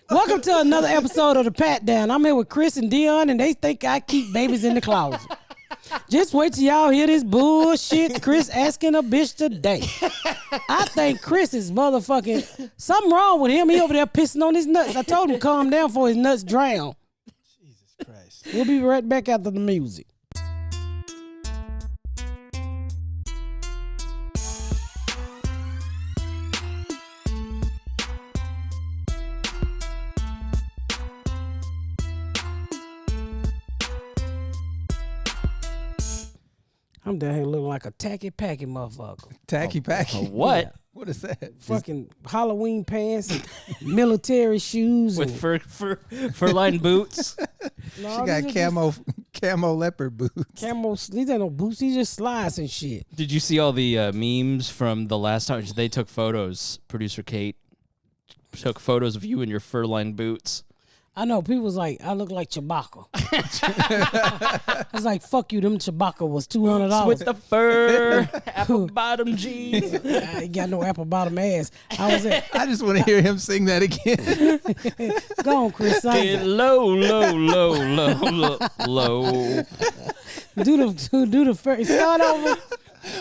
Welcome to another episode of The Pat Down. I'm here with Chris and Dion, and they think I keep babies in the closet. Just wait till y'all hear this bullshit Chris asking a bitch today. I think Chris is motherfucking... Something wrong with him. He over there pissing on his nuts. I told him to calm down before his nuts drown. Jesus Christ. We'll be right back after the music. I'm down here looking like a tacky-packy motherfucker. Tacky-packy? What? Yeah. What is that? Fucking Halloween pants and military shoes. With fur-lined boots? No, She got camo leopard boots. These ain't no boots. These just slides and shit. Did you see all the memes from the last time they took photos? Producer Kate took photos of you in your fur-lined boots. I know. People was like, I look like Chewbacca. I was like, fuck you. Them Chewbacca was $200. With the fur, apple bottom jeans. I ain't got no apple bottom ass. I just want to hear him sing that again. Go on, Chris. Get low, low, low, low, low. Do the first. Start over.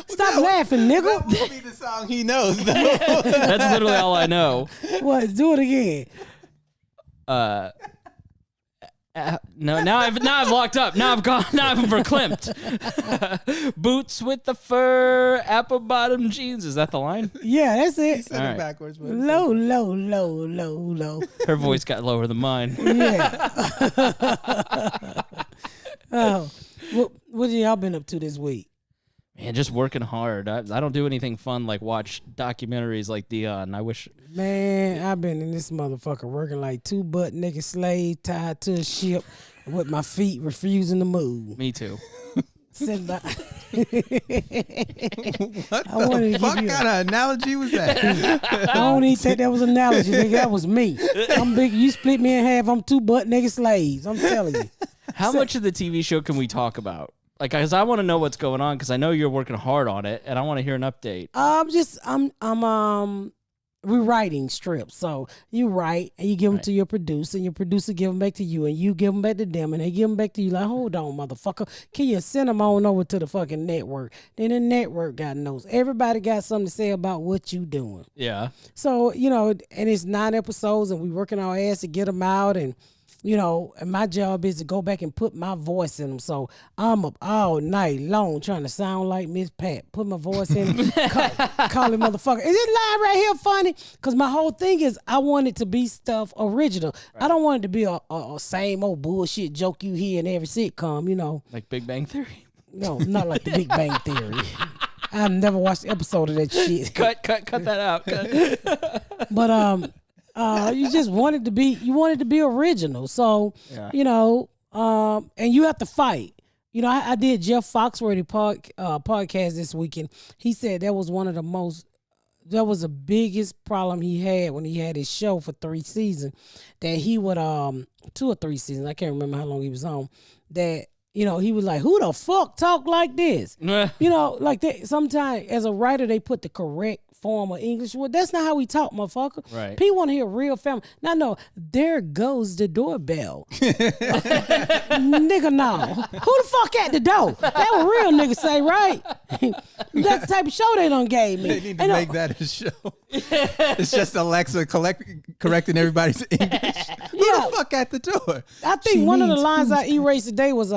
Stop laughing, nigga. That will be the song he knows, though. That's literally all I know. What? Do it again. No, now I've locked up. Now I've verklempt. Boots with the fur, apple bottom jeans. Is that the line? Yeah, that's it. He said it backwards. But Low, low, low, low, low. Her voice got lower than mine. Yeah. Oh, what have y'all been up to this week? Man, just working hard. I don't do anything fun like watch documentaries like Dion. I wish. Man, I've been in this motherfucker working like two butt-naked slaves tied to a ship with my feet refusing to move. Me too. Sitting by. what the fuck kind of analogy was that? I don't even think that was an analogy, nigga. That was me. I'm big. You split me in half. I'm two butt-naked slaves. I'm telling you. How much of the TV show can we talk about? Like, because I want to know what's going on, because I know you're working hard on it, and I want to hear an update. I'm rewriting strips. So you write and you give them to your producer, and your producer give them back to you, and you give them back to them, and they give them back to you. Like, hold on, motherfucker, can you send them on over to the fucking network? Then the network got knows. Everybody got something to say about what you doing. Yeah. So and it's 9 episodes, and we working our ass to get them out, and. And my job is to go back and put my voice in them. So I'm up all night long trying to sound like Miss Pat. Put my voice in, call him motherfucker. Is this line right here funny? Because my whole thing is I want it to be stuff original. Right. I don't want it to be a same old bullshit joke you hear in every sitcom, Like Big Bang Theory? No, not like the Big Bang Theory. I've never watched an episode of that shit. Cut that out. But you just want it to be original. So, yeah. And you have to fight. I did Jeff Foxworthy podcast this weekend. He said that was the biggest problem he had when he had his show for 3 seasons, that he would, 2 or 3 seasons, I can't remember how long he was on, that, he was like, who the fuck talk like this? Like that. Sometimes as a writer, they put the correct form of English. Well, that's not how we talk, motherfucker. Right. People want to hear real family. Now, no, there goes the doorbell. Nigga, no. Who the fuck at the door? That what real niggas say, right? That's the type of show they done gave me. They need to make that a show. It's just Alexa correcting everybody's English. Who the fuck at the door? I think one of the lines I erased today was,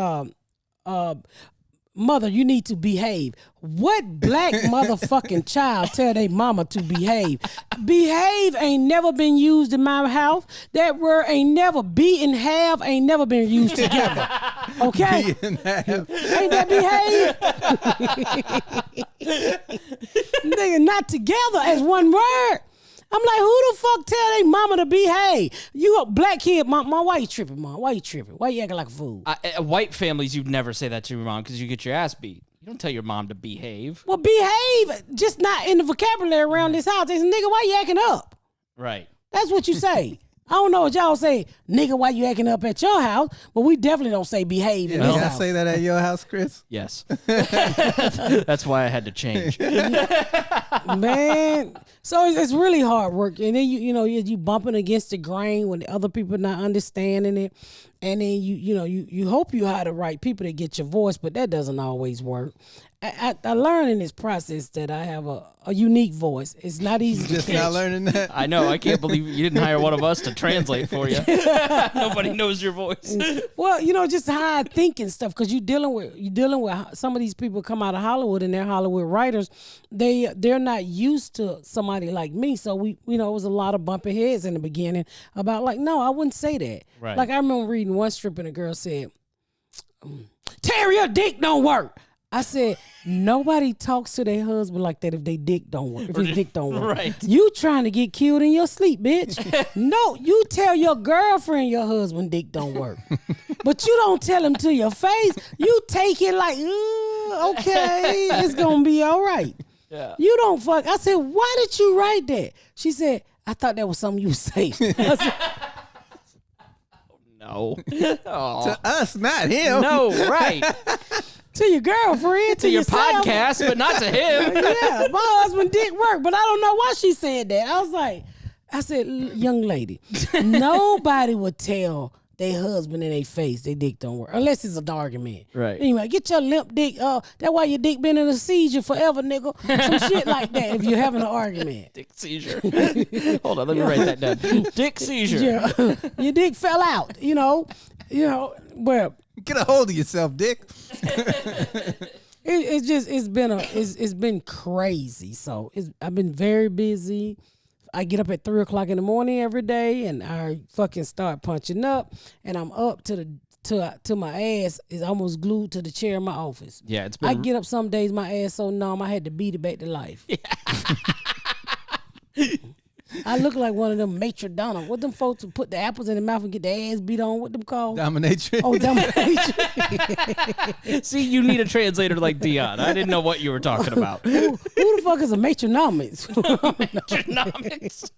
mother, you need to behave. What black motherfucking child tell their mama to behave? Behave ain't never been used in my house. That word ain't never be and have ain't never been used together. Okay? Be and have. Ain't that behave? Nigga, not together as one word. I'm like, who the fuck tell they mama to behave? You a black kid, mom, why you tripping, mom? Why you tripping? Why you acting like a fool? White families, you'd never say that to your mom because you get your ass beat. You don't tell your mom to behave. Well, behave, just not in the vocabulary around this house. They say, nigga, why you acting up? Right. That's what you say. I don't know what y'all say, nigga, why you acting up at your house? But we definitely don't say behave in You this gotta house. say that at your house, Chris? Yes. That's why I had to change. Man, so it's really hard work, and then you bumping against the grain when the other people not understanding it, and then you hope you hire the right people to get your voice, but that doesn't always work. I learned in this process that I have a unique voice. It's not easy. Just to not catch. learning that. I know. I can't believe you didn't hire one of us to translate for you. Nobody knows your voice. Well, just how I think and stuff, because you're dealing with some of these people come out of Hollywood and they're Hollywood writers. They're not used to somebody like me, so it was a lot of bumping heads in the beginning about like, no, I wouldn't say that. Right. Like I remember reading one strip and a girl said, "Terry, your dick don't work." I said, nobody talks to their husband like that if they dick don't work. If his dick don't work. Right. You trying to get killed in your sleep, bitch. No, you tell your girlfriend your husband dick don't work. But you don't tell him to your face. You take it like, okay, it's going to be all right. Yeah. You don't fuck. I said, why did you write that? She said, I thought that was something you say. I said, No. To us, not him. No, right. to your girlfriend, To your yourself. podcast, but not to him. Yeah, my husband dick work, but I don't know why she said that. I said, young lady, nobody would tell their husband in their face their dick don't work unless it's an argument. Right. Anyway, get your limp dick. That's why your dick been in a seizure forever, nigga. Some shit like that. If you're having an argument, Dick seizure. Hold on, let me write that down. Dick seizure. yeah, your dick fell out. Well. Get a hold of yourself, Dick. It's been crazy. So I've been very busy. I get up at 3:00 in the morning every day, and I fucking start punching up, and I'm up to my ass is almost glued to the chair in my office. Yeah, it's been. I get up some days, my ass so numb, I had to beat it back to life. I look like one of them maitre d'. What them folks who put the apples in their mouth and get their ass beat on? What them called? Dominatrix. Oh, dominatrix. See, you need a translator like Dion. I didn't know what you were talking about. Who the fuck is a matronomics? Economics.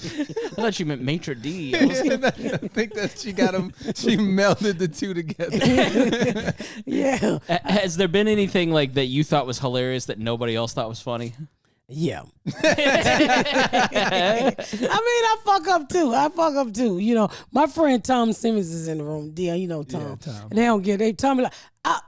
I thought you meant maitre d'. I was- I think that she got them. She melded the two together. Yeah. Has there been anything like that you thought was hilarious that nobody else thought was funny? Yeah. I fuck up too. My friend Tom Simmons is in the room. Dion, you know Tom. Yeah, Tom. And they tell me like,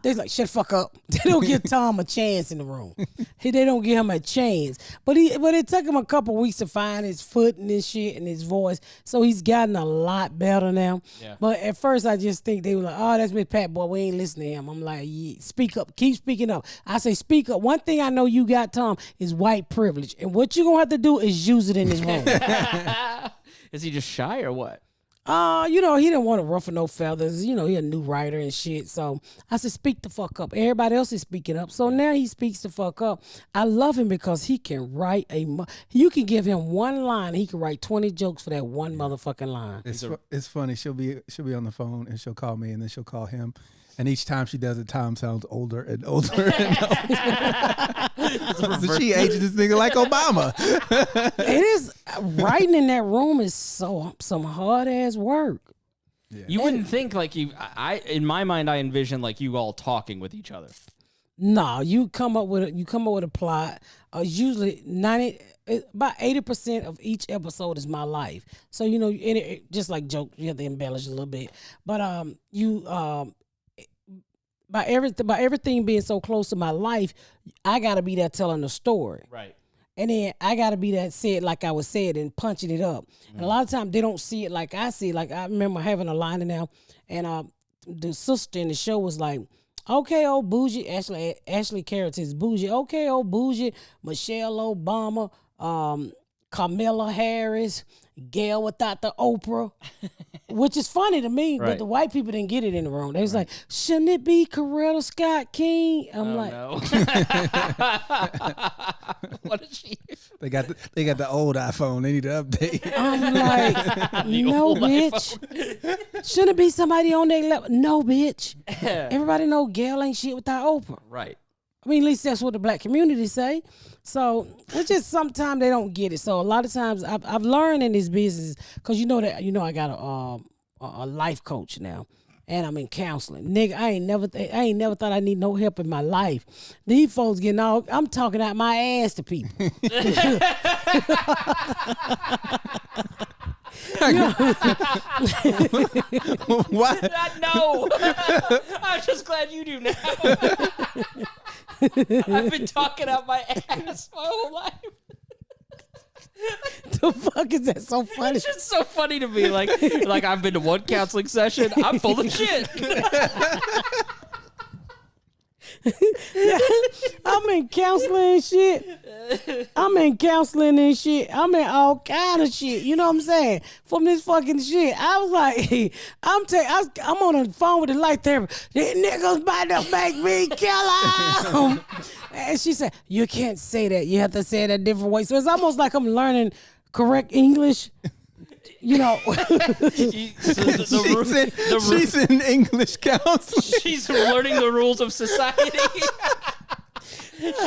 they're like, shut the fuck up. They don't give Tom a chance in the room. They don't give him a chance. But it took him a couple weeks to find his foot and his shit and his voice. So he's gotten a lot better now. Yeah. But at first I just think they were like, oh, that's Miss Pat boy. We ain't listening to him. I'm like, yeah, speak up. Keep speaking up. I say, speak up. One thing I know you got, Tom, is white privilege. And what you're going to have to do is use it in this room. Is he just shy or what? He didn't want to ruffle no feathers. He a new writer and shit. So I said, speak the fuck up. Everybody else is speaking up. So now he speaks the fuck up. I love him because he can write you can give him one line and he can write 20 jokes for that one motherfucking line. It's funny. She'll be on the phone and she'll call me and then she'll call him. And each time she does it, Tom sounds older and older. So she aged this nigga like Obama. It is writing in that room is some hard ass work. Yeah. You wouldn't think like in my mind, I envision like you all talking with each other. No, you come up with a plot. Usually about 80% of each episode is my life. So just like joke, you have to embellish a little bit. But by everything being so close to my life, I gotta be there telling the story. Right. And then I gotta be that said like I was said and punching it up. And a lot of times they don't see it like I see it. Like I remember having a line in there, and the sister in the show was like, okay, old bougie, Ashley Carrot is bougie. Okay, old bougie, Michelle Obama, Kamala Harris, Gail without the Oprah, which is funny to me, Right. but the white people didn't get it in the room. They was like, shouldn't it be Coretta Scott King? I'm like, No. What is she? They got the old iPhone. They need to update. I'm like, no, old bitch. Shouldn't it be somebody on their level? No, bitch. Everybody know Gail ain't shit without Oprah. Right. I mean, at least that's what the black community say. So it's just sometimes they don't get it. So a lot of times I've learned in this business because I got a life coach now. And I'm in counseling. Nigga, I ain't never thought I need no help in my life. These folks getting all, I'm talking out my ass to people. What? No. I'm just glad you do now. I've been talking out my ass my whole life. The fuck is that so funny? It's just so funny to me. Like I've been to one counseling session. I'm full of shit. I'm in counseling and shit. I'm in all kind of shit. You know what I'm saying? From this fucking shit. I was like, I'm on the phone with the light therapist. These niggas about to make me kill them. And she said, you can't say that. You have to say it a different way. So it's almost like I'm learning correct English. You know, she's in English counseling. She's learning the rules of society.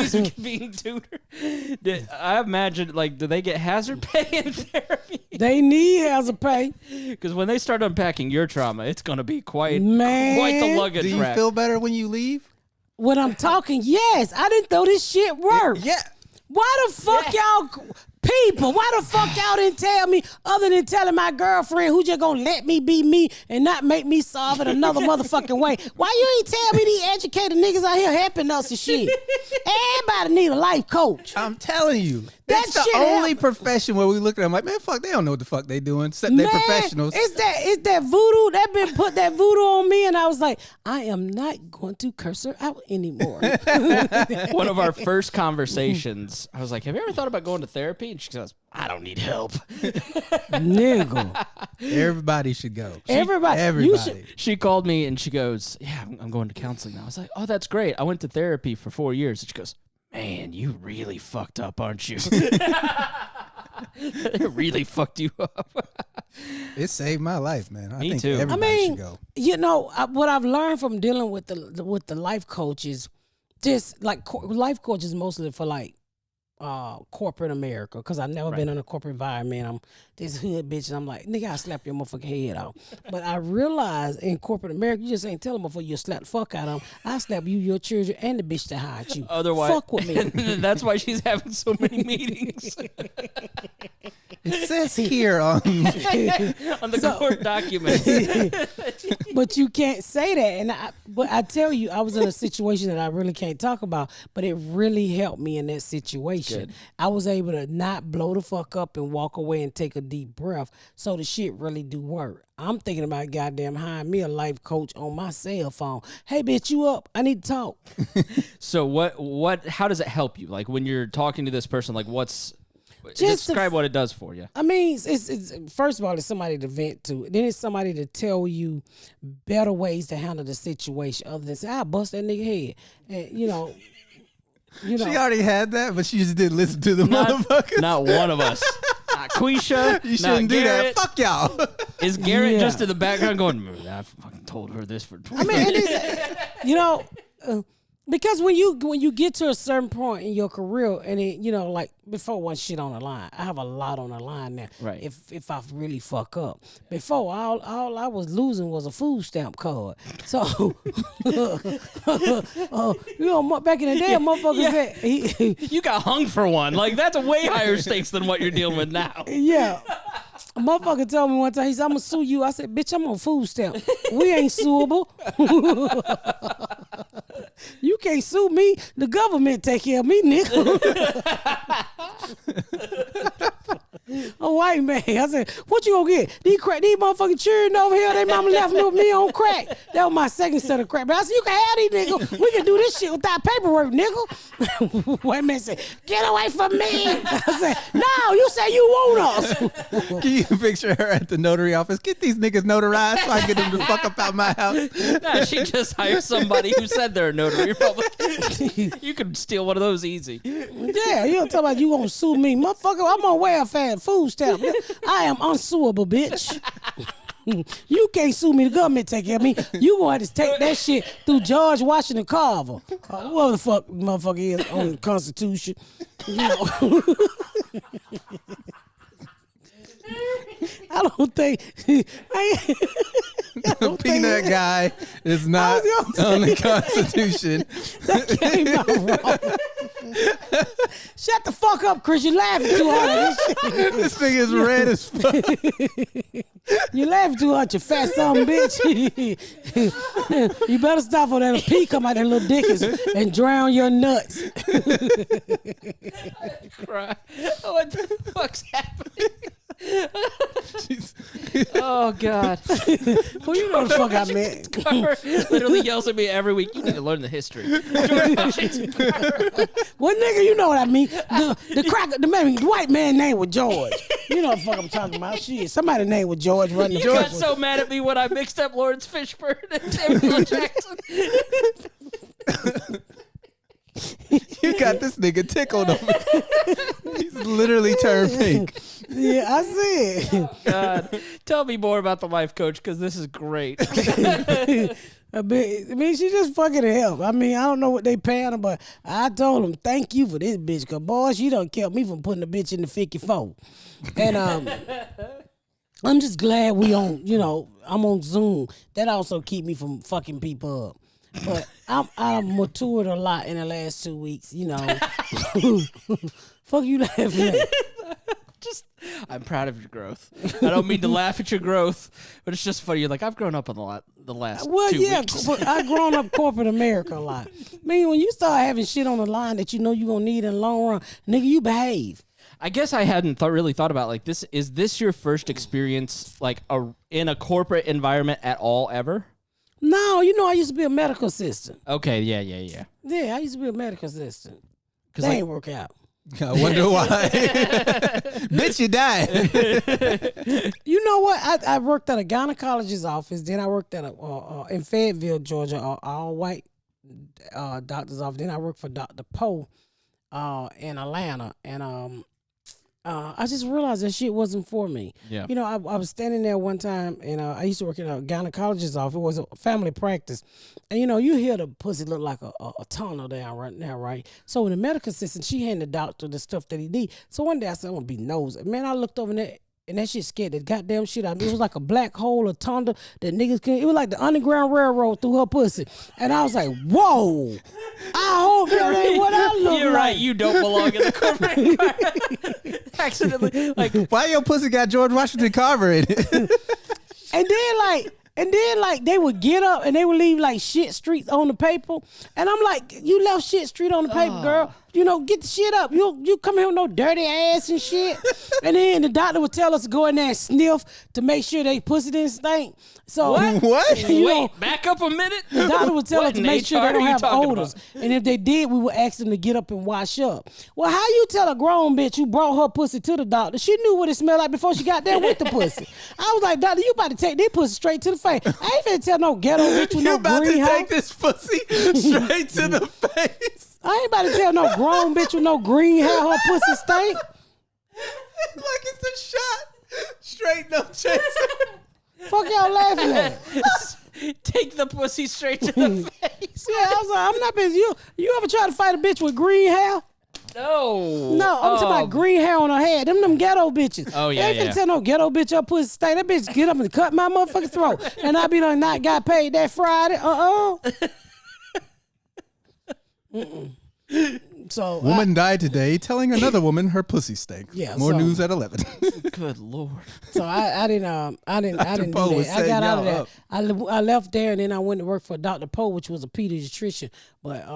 She's being tutored. I imagine, do they get hazard pay in therapy? They need hazard pay. Because when they start unpacking your trauma, it's going to be quite the luggage Do you rack. feel better when you leave? When I'm talking, yes. I didn't throw this shit work. Yeah. Why the fuck y'all people? Why the fuck y'all didn't tell me other than telling my girlfriend who just gonna let me be me and not make me solve it another motherfucking way? Why you ain't tell me these educated niggas out here helping us and shit? Everybody need a life coach. I'm telling you. That That's the only profession where we look at them like, man, fuck, they don't know what the fuck they doing. They're professionals. It's that voodoo that been put that voodoo on me, and I was like, I am not going to curse her out anymore. One of our first conversations, I was like, have you ever thought about going to therapy? And she goes, I don't need help. Nigga. Everybody should go. Everybody. She called me and she goes, yeah, I'm going to counseling now. I was like, oh, that's great. I went to therapy for 4 years. And she goes, man, you really fucked up, aren't you? It really fucked you up. It saved my life, man. I Me think too. everybody should go. You know, what I've learned from dealing with the life coaches, just like life coaches mostly for corporate America, because I've never been in a corporate environment. I'm this hood bitch, and I'm like, nigga, I slap your motherfucking head off. But I realize in corporate America, you just ain't telling them before you slap the fuck out of them. I slap you, your children, and the bitch that hired you. Otherwise, fuck with me. That's why she's having so many meetings. It says here on the court documents. But you can't say that. But I tell you, I was in a situation that I really can't talk about, but it really helped me in that situation. Good. I was able to not blow the fuck up and walk away and take a deep breath. So the shit really do work. I'm thinking about goddamn hiring me a life coach on my cell phone. Hey, bitch, you up? I need to talk. So how does it help you? Like when you're talking to this person, like describe what it does for you. I mean, it's first of all, it's somebody to vent to. Then it's somebody to tell you better ways to handle the situation other than say, I'll bust that nigga head. And, you know. She already had that, but she just didn't listen to the motherfuckers. Not one of us. Not Quisha. You shouldn't do that. Fuck y'all. Is Garrett just in the background going, I fucking told her this for 20 minutes? Because when you get to a certain point in your career, and it, like before one shit on the line, I have a lot on the line now. Right. If I really fuck up, before all I was losing was a food stamp card. So, back in the day, motherfuckers said you got hung for one. Like that's a way higher stakes than what you're dealing with now. Yeah. A motherfucker told me one time, he said, I'm going to sue you. I said, bitch, I'm on food stamp. We ain't suable. You can't sue me. The government take care of me, nigga. A white man. I said, what you gonna get? These motherfucking children over here, they mama left me with me on crack. That was my second set of crack. But I said, you can have these niggas. We can do this shit without paperwork, nigga. White man said, get away from me. I said, no, you say you want us. Can you picture her at the notary office? Get these niggas notarized so I get them to fuck up out my house. Nah, she just hired somebody who said they're a notary public. You could steal one of those easy. Yeah, you don't talk about you gonna sue me. Motherfucker, I'm on welfare and food stamp. I am unsuable, bitch. You can't sue me. The government take care of me. You gonna have to take that shit through George Washington Carver. Whoever the fuck motherfucker is on the Constitution. You know. I don't think. Peanut guy is not on the Constitution. That came out wrong. Shut the fuck up, Chris. You're laughing too hard at this shit. This thing is red as fuck. You laughing too hard, you fat son of a bitch. You better stop or that pee come out that little dick and drown your nuts. What the fuck's happening? Oh God! Well, you know the fuck I meant. Carver literally yells at me every week. You need to learn the history. Well, nigga, you know what I mean. The white man name was George. You know what the fuck I'm talking about. Shit, somebody's name was George running the You got so mad at me when I mixed up Lawrence Fishburne and Samuel L. Jackson. You got this nigga tickled on me. He's literally turned pink. Yeah, I see it. God, tell me more about the life coach because this is great. I mean, she just fucking help. I mean, I don't know what they paying her, but I told them, thank you for this bitch, because, boy, she done kept me from putting the bitch in the 54. And I'm just glad we on, I'm on Zoom. That also keep me from fucking people up. But I've matured a lot in the last 2 weeks, Fuck you laughing at? I'm proud of your growth. I don't mean to laugh at your growth, but it's just funny. You're like, I've grown up in the last 2 weeks. I've grown up corporate America a lot. I mean, when you start having shit on the line that you know you're going to need in the long run, nigga, you behave. I guess I hadn't really thought about like this. Is this your first experience like in a corporate environment at all ever? No, I used to be a medical assistant. Okay, yeah. Yeah, I used to be a medical assistant. That ain't work out. I wonder why. Bitch, you died. You know what? I worked at a gynecologist's office. Then I worked at in Fayetteville, Georgia, all white doctor's office. Then I worked for Dr. Poe in Atlanta. And I just realized that shit wasn't for me. Yeah. I was standing there one time, and I used to work in a gynecologist's office. It was a family practice. And, you hear the pussy look like a tunnel down right now, right? So when the medical assistant, she handed the doctor the stuff that he need. So one day I said, I'm going to be nosy. Man, I looked over there, and that shit scared the goddamn shit out of me. It was like a black hole, a tunnel that niggas couldn't. It was like the Underground Railroad through her pussy. And I was like, whoa. I hope that ain't what I look like. You're right. You don't belong in the corporate environment. Accidentally. Like, why your pussy got George Washington Carver in it? And then they would get up and they would leave like shit streets on the paper. And I'm like, you left shit street on the paper, girl. Get the shit up. You come here with no dirty ass and shit. And then the doctor would tell us to go in there and sniff to make sure they pussy didn't stink. So what? Wait, back up a minute. The doctor would tell us to make sure they don't have odors. About? And if they did, we would ask them to get up and wash up. Well, how you tell a grown bitch who brought her pussy to the doctor? She knew what it smelled like before she got there with the pussy. I was like, doctor, you about to take this pussy straight to the face. I ain't finna tell no ghetto bitch with no green hair. You about to take this pussy straight to the face. I ain't about to tell no grown bitch with no green hair her pussy stink. Like it's a shot. Straight, no chase. Fuck y'all laughing at? Take the pussy straight to the face. Yeah, I was like, I'm not busy. You ever try to fight a bitch with green hair? No. No, I'm talking about green hair on her head. Them ghetto bitches. Oh, yeah, They ain't finna tell no ghetto bitch her pussy stink. That bitch get up and cut my motherfucking throat. And I be like, not got paid that Friday. So woman died today telling another woman her pussy stank. Yeah, More so- news at 11. Good Lord. So I didn't do Poe was that. I got out of setting that. y'all I left there and then I went to work for Dr. Poe, which was a pediatrician. But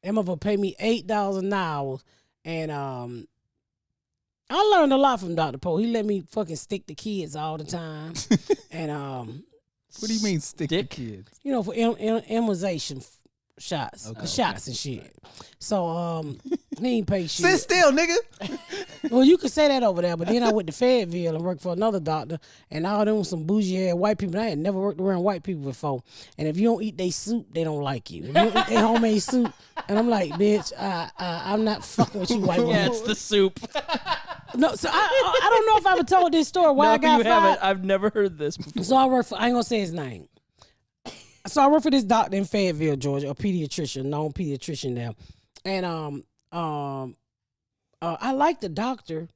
them of them paid me $8 an hour, and I learned a lot from Dr. Poe. He let me fucking stick the kids all the time, and What do you mean stick the kids? for immunization shots, shots and shit. So he ain't pay shit. Sit still, nigga. Well, you could say that over there, but then I went to Fayetteville and worked for another doctor, and all them some bougie ass white people. I had never worked around white people before, and if you don't eat their soup, they don't like you. If you don't eat their homemade soup, And I'm like, bitch, I'm not fucking with you white woman. Yeah, it's the soup. No, so I don't know if I ever told this story why No, I got you fired. haven't. I've never heard this before. So I work for, I ain't gonna say his name. So I work for this doctor in Fayetteville, Georgia, a pediatrician, known pediatrician there. And I like the doctor.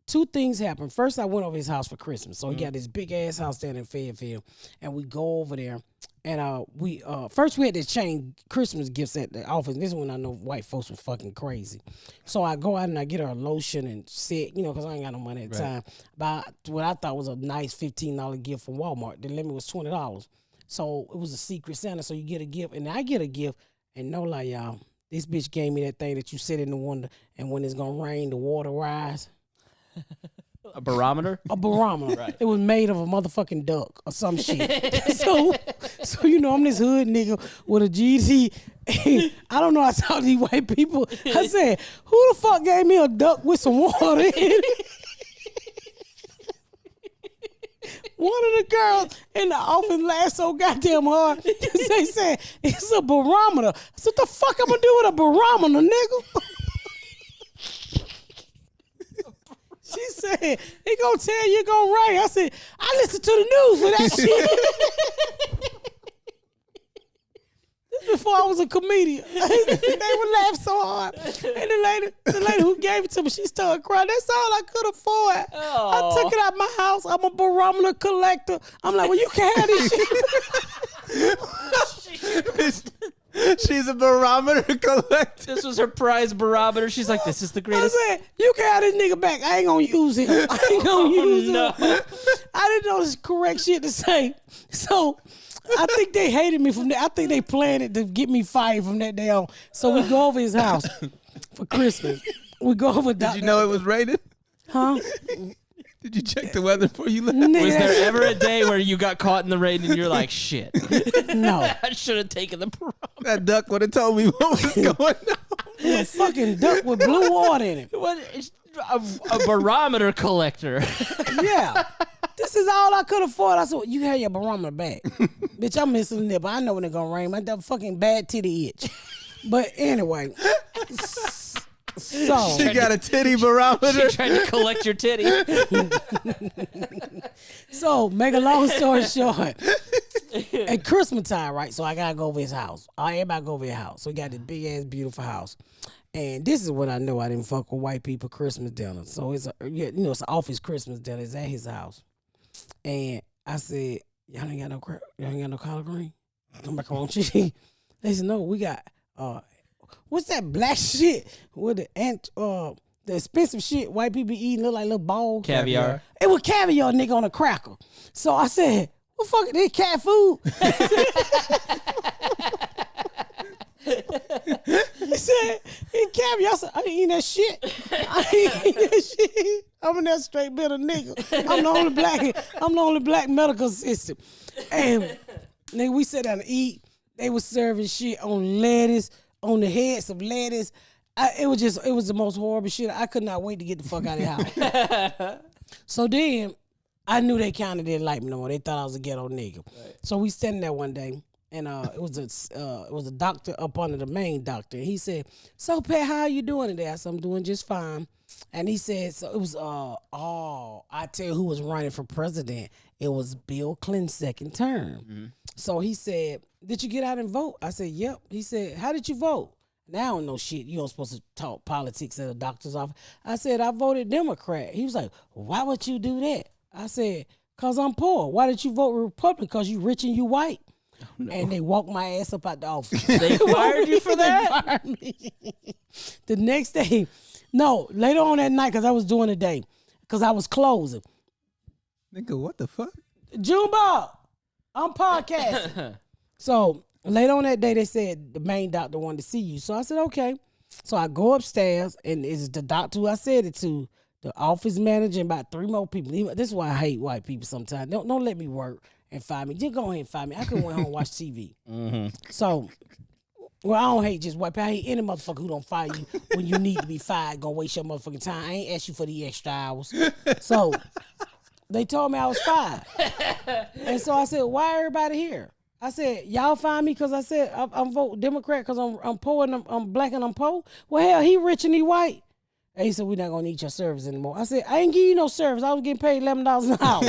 Two things happened. First, I went over his house for Christmas. So he got this big ass house down in Fayetteville, and we go over there. And we first we had to change Christmas gifts at the office. This is when I know white folks were fucking crazy. So I go out and I get her a lotion and set, because I ain't got no money at the time. But what I thought was a nice $15 gift from Walmart. The limit was $20. So it was a secret Santa. So you get a gift, and I get a gift, and no lie, y'all, this bitch gave me that thing that you sit in the window, and when it's gonna rain, the water rise. A barometer? A barometer. Right. It was made of a motherfucking duck or some shit. so I'm this hood nigga with a GD. I don't know. I saw these white people. I said, who the fuck gave me a duck with some water in it? One of the girls in the office laughed so goddamn hard. They said, it's a barometer. I said, what the fuck I'm gonna do with a barometer, nigga? She said, he gonna tell you gonna rain. I said, I listen to the news for that shit. This before I was a comedian. They would laugh so hard. And the lady who gave it to me, she started crying. That's all I could afford. I took it out my house. I'm a barometer collector. I'm like, well, you can't have this shit. She's a barometer collector. This was her prize barometer. She's like, this is the greatest. I said, you can have this nigga back. I ain't gonna use him. I ain't gonna use him. I didn't know this correct shit to say. So I think they hated me from that. I think they planned it to get me fired from that day on. So we go over his house for Christmas. We go over. Did you know it was raining? Huh? Did you check the weather before you left? Nigga, Was there ever a day where you got caught in the rain and you're like, shit? No. I should have taken the barometer. That duck would have told me what was going on. A fucking duck with blue water in it. What? A barometer collector. Yeah. This is all I could afford. I said, well, you have your barometer back. Bitch, I'm missing a nip. I know when it's gonna rain. My fucking bad titty itch. But anyway. So She got a titty barometer. She trying to collect your titty. So, make a long story short, at Christmas time, right? So I gotta go over his house. Everybody go over his house. So he got this big ass beautiful house. And this is what I know I didn't fuck with white people Christmas dinner. So it's it's an office Christmas dinner. It's at his house. And I said, y'all ain't got no collard green? I'm like, on cheese. They said, no, we got what's that black shit with the expensive shit white people eating look like little balls? Caviar. It was caviar, nigga, on a cracker. So I said, what the fuck is this cat food? He said, it's caviar. I said, I ain't eating that shit. I'm in that straight bitter nigga. I'm the only black medical assistant. And nigga, we sat down to eat. They was serving shit on lettuce, on the heads of lettuce. It was the most horrible shit. I could not wait to get the fuck out of the house. So then I knew they kind of didn't like me no more. They thought I was a ghetto nigga. Right. So we standing there one day, and it was a doctor up under the main doctor. And he said, "So Pat, how are you doing today?" I said, "I'm doing just fine." And he said, "So it was I tell you who was running for president. It was Bill Clinton's second term." Mm-hmm. So he said, "Did you get out and vote?" I said, "Yep." He said, "How did you vote?" Now I don't know shit. You don't supposed to talk politics at a doctor's office. I said, "I voted Democrat." He was like, "Why would you do that?" I said, "Cause I'm poor." "Why did you vote Republican?" "Cause you rich and you white." Oh, no. And they walked my ass up out the office. They fired you for that? They fired me. The next day, no, later on that night, cause I was doing the day, cause I was closing. Nigga, what the fuck? Junebug, I'm podcasting. So later on that day, they said the main doctor wanted to see you. So I said, okay. So I go upstairs, and it's the doctor who I said it to, the office manager, and about 3 more people. This is why I hate white people sometimes. Don't let me work and fire me. Just go ahead and fire me. I could went home and watch TV. Mm-hmm. So, well, I don't hate just white people. I hate any motherfucker who don't fire you when you need to be fired. Gonna waste your motherfucking time. I ain't asked you for the extra hours. So they told me I was fired. And so I said, why everybody here? I said, y'all find me because I said I'm vote Democrat because I'm poor and I'm black and I'm poor. Well, hell, he rich and he white. And he said, we're not going to need your service anymore. I said, I ain't give you no service. I was getting paid $11 an hour.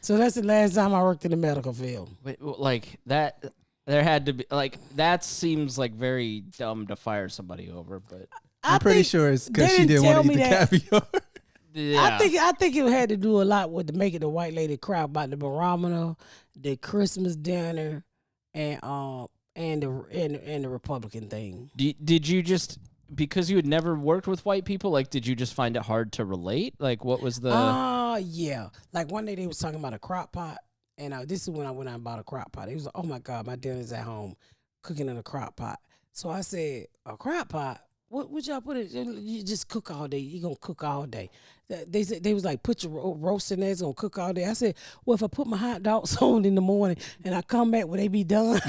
So that's the last time I worked in the medical field. Wait, like that, there had to be, like, that seems like very dumb to fire somebody over, but. I'm pretty sure it's because she didn't want to eat the caviar. Yeah. I think it had to do a lot with making the white lady cry about the barometer, the Christmas dinner, and the Republican thing. Did you just, because you had never worked with white people, like, did you just find it hard to relate? Like, what was the? Yeah. Like one day they was talking about a crock pot, and this is when I went out and bought a crock pot. It was like, oh my God, my dinner's at home, cooking in a crock pot. So I said, a crock pot. What y'all put it? You just cook all day. You gonna cook all day. They said they was like, put your roast in there. It's gonna cook all day. I said, well, if I put my hot dogs on in the morning and I come back, will they be done?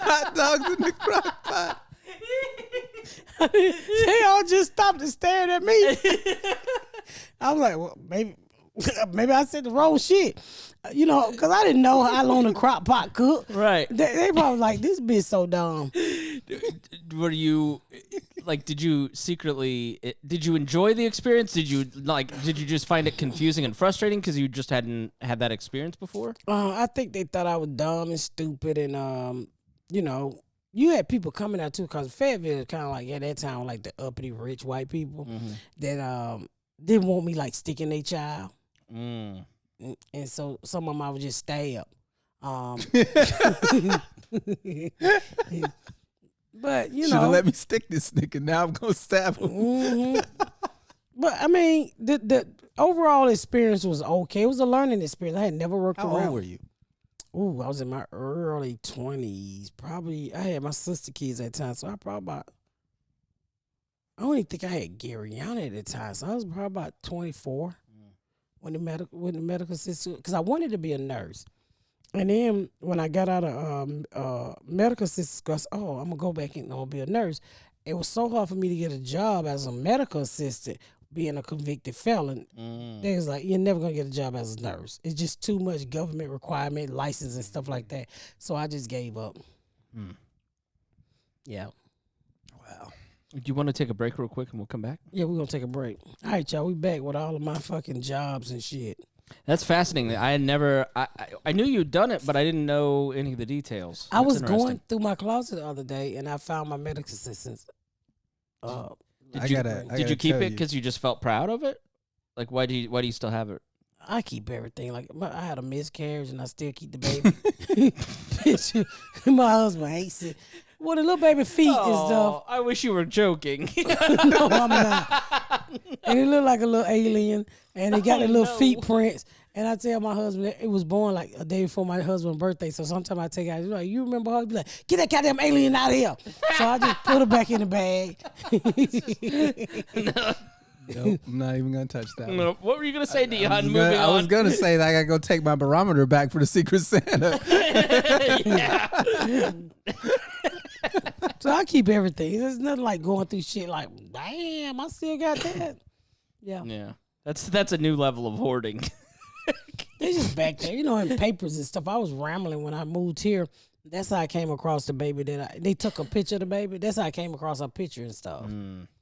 Hot dogs in the crock pot. They all just stopped and stared at me. I was like, well, maybe I said the wrong shit. Because I didn't know how long the crock pot cooked. Right. They probably like, this bitch so dumb. Were you, like, did you enjoy the experience? Did you just find it confusing and frustrating because you just hadn't had that experience before? I think they thought I was dumb and stupid, and you had people coming out too, because Fayetteville is kind of like at that time like the uppity rich white people that didn't want me like sticking their child, and so some of them I would just stab. But should have let me stick this nigga. Now I'm gonna stab him. But I mean, the overall experience was okay. It was a learning experience. I had never worked around. How old were you? Ooh, I was in my early 20s. Probably, I had my sister kids at the time, so I don't even think I had Garyana at the time, so I was probably about 24 when the medical assistant, because I wanted to be a nurse. And then when I got out of medical assistant school, I said, I'm going to go back and be a nurse. It was so hard for me to get a job as a medical assistant, being a convicted felon. They was like, you're never going to get a job as a nurse. It's just too much government requirement, license and stuff like that. So I just gave up. Yeah. Wow. Do you want to take a break real quick and we'll come back? Yeah, we're going to take a break. All right, y'all. We back with all of my fucking jobs and shit. That's fascinating. I knew you'd done it, but I didn't know any of the details. I was going through my closet the other day, and I found my medical assistant's. Did you keep it because you just felt proud of it? Like, why do you still have it? I keep everything. Like, I had a miscarriage, and I still keep the baby. My husband hates it. Well, the little baby feet and stuff. I wish you were joking. No, I'm not. And it looked like a little alien, and it got the little feet prints. And I tell my husband it was born like a day before my husband's birthday. So sometimes I take it out. He's like, you remember her? He'd be like, get that goddamn alien out of here. So I just put her back in the bag. Nope, I'm not even gonna touch that. No. What were you gonna say, Dion? Moving on. I was gonna say that I gotta go take my barometer back for the Secret Santa. So I keep everything. There's nothing like going through shit like, damn, I still got that. Yeah. Yeah. That's a new level of hoarding. They just back there, in papers and stuff. I was rambling when I moved here. That's how I came across the baby. They took a picture of the baby. That's how I came across a picture and stuff.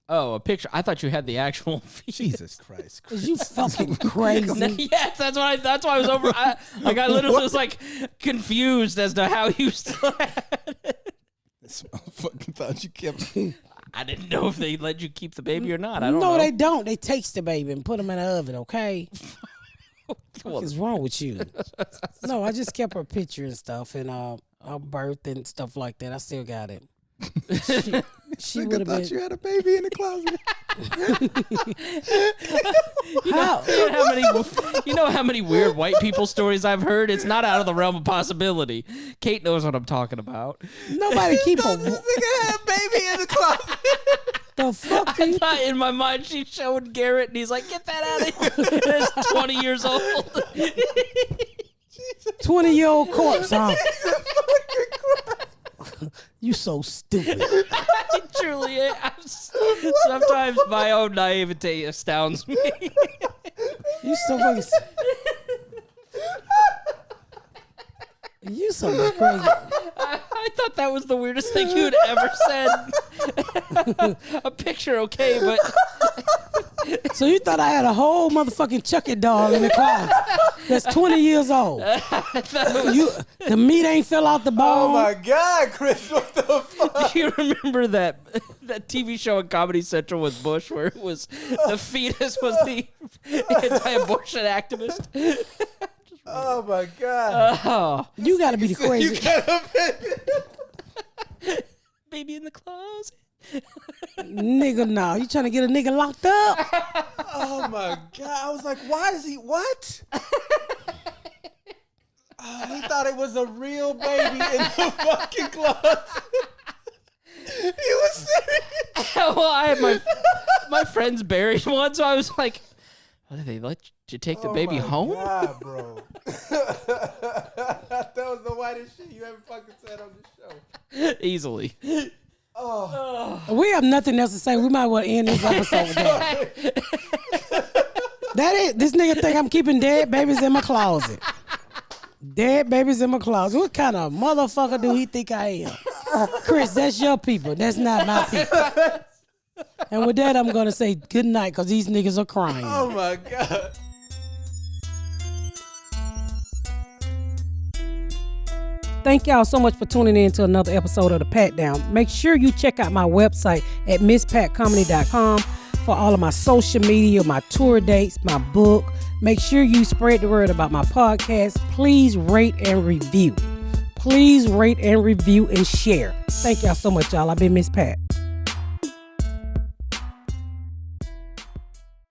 Oh, a picture. I thought you had the actual feet. Jesus Christ. Is you fucking crazy? Yes, that's why I was over. I literally was like confused as to how you still had it. This motherfucker thought you kept. I didn't know if they let you keep the baby or not. I don't know. No, they don't. They taste the baby and put them in the oven, okay? What is wrong with you? No, I just kept her picture and stuff and her birth and stuff like that. I still got it. She would have been. You had a baby in the closet. You know how many weird white people stories I've heard? It's not out of the realm of possibility. Kate knows what I'm talking about. Nobody keep a nigga had a baby in the closet. The fuck? I thought in my mind she showed Garrett and he's like, get that out of here. It's 20 years old. 20-year-old corpse, huh? You so stupid. I truly am. Sometimes my own naivete astounds me. You so fucking. You so much crazy. I thought that was the weirdest thing you had ever said. A picture, okay, but So you thought I had a whole motherfucking Chucky doll in the closet that's 20 years old. The meat ain't fell out the bone. Oh my God, Chris, what the fuck? do you remember that TV show on Comedy Central with Bush where it was the fetus was the anti-abortion activist? Oh my God. Oh, You gotta be the crazy. You gotta baby in the closet. Nigga, no. You trying to get a nigga locked up? Oh my God. I was like, why is he, what? He thought it was a real baby in the fucking closet. He was serious. Well, I had my friends buried one, so I was like, "What did they let you take the baby home?" God, bro. That was the whitest shit you ever fucking said on this show. Easily. We have nothing else to say. We might want to end this episode with that. That it. This nigga think I'm keeping dead babies in my closet. Dead babies in my closet. What kind of motherfucker do he think I am? Chris, that's your people. That's not my people. And with that, I'm going to say good night because these niggas are crying. Oh my God. Thank y'all so much for tuning in to another episode of The Pat Down. Make sure you check out my website at misspatcomedy.com for all of my social media, my tour dates, my book. Make sure you spread the word about my podcast. Please rate and review. Please rate and review and share. Thank y'all so much, y'all. I've been Miss Pat.